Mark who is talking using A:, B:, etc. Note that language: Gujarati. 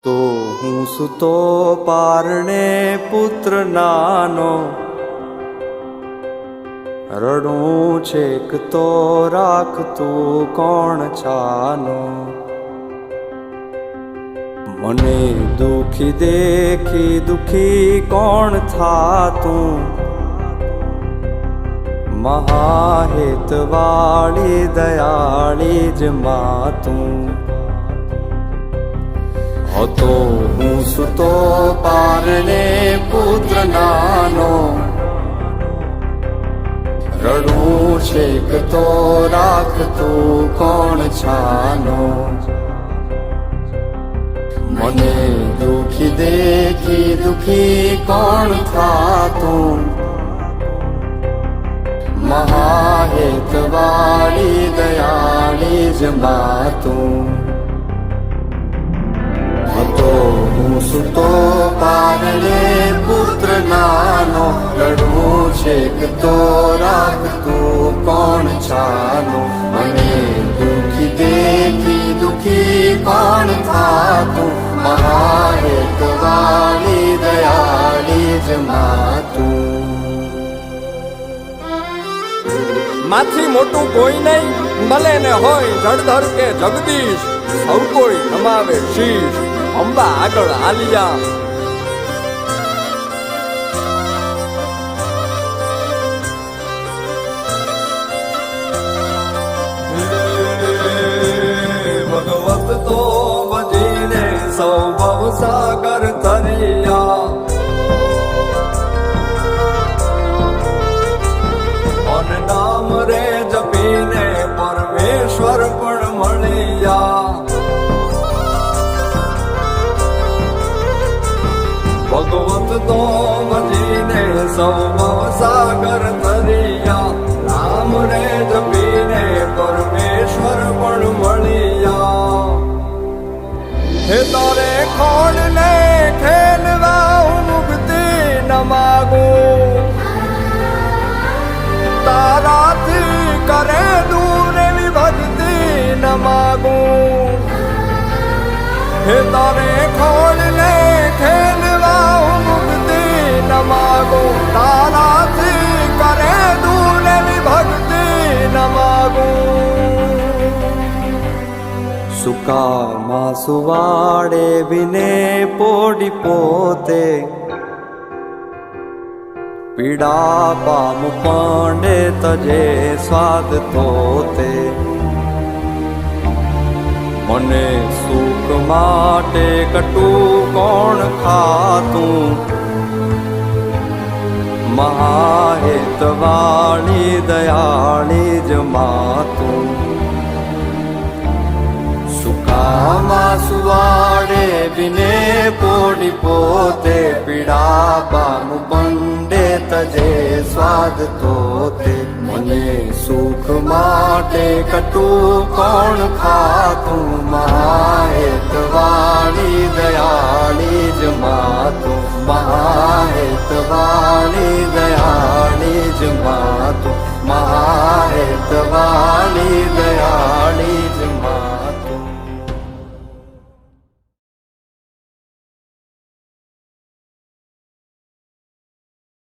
A: તો હું સૂતો પારણે પુત્ર નાનો, રડું છેક તો રાખતું કોણ છાનો. મને દુખી દેખી દુખી કોણ થાતું, મહાહેતવાળી દયાળી જ માતું. હતો હું સૂતો પારણે પુત્ર નાનો, રડું છેક તો રાખતું કોણ છાનો. મને દુખી દેખી દુખી કોણ થાતું, મહાહેતવાળી દયાળી જ માતું. હતો હું સૂતો પારણે પુત્ર નાનો, રડું છેક તો રાખતું કોણ છાનો. મને દુખી દેખી દુખી કોણ થાતું, મહાહેતવાળી દયાળી જ માતું.
B: માથી મોટું કોઈ નહીં, ભલે ને હોય જળધર કે જગદીશ, સૌ કોઈ નમાવે શીશ અંબા આગળ આલિયા. ભગવત તો ભજીને સૌ ભવસાગર તરિયા, નામ રે જપીને પરમેશ્વર પણ મળ્યા. ભગવત તો ભજીને સૌ ભવસાગર તરિયા, નામ રે જપીને પરમેશ્વર પણ મળ્યા. હે તારે ખોડ ને ખેલવા હું મુક્તિ ન માગું, તારાથી કરે દૂર એવી ભક્તિ ન માગું. હે તારે ખોડ ને ખેલવા હું મુક્તિ ન માગું, તારાથી કરે દૂર એવી ભક્તિ ન માગું.
A: સુકામાં સુવાડે બિને પોડી પોતે, પીડા પામ પાંડે તજે સ્વાદ તોતે. મને સુખ માટે કટું કોણ ખાતું, મહાહેતવાળી દયાળી જ માતું. સુકામાં સુવાડે બિને પોડી પોતે, પીડા પામ પાંડે તજે સ્વાદ તોતે. મને સુખ માટે કટું કોણ ખાતું, મહાહેતવાળી દયાળી જ માતું. મહાહેતવાળી દયાળી જ માતું. મહાહેતવાળી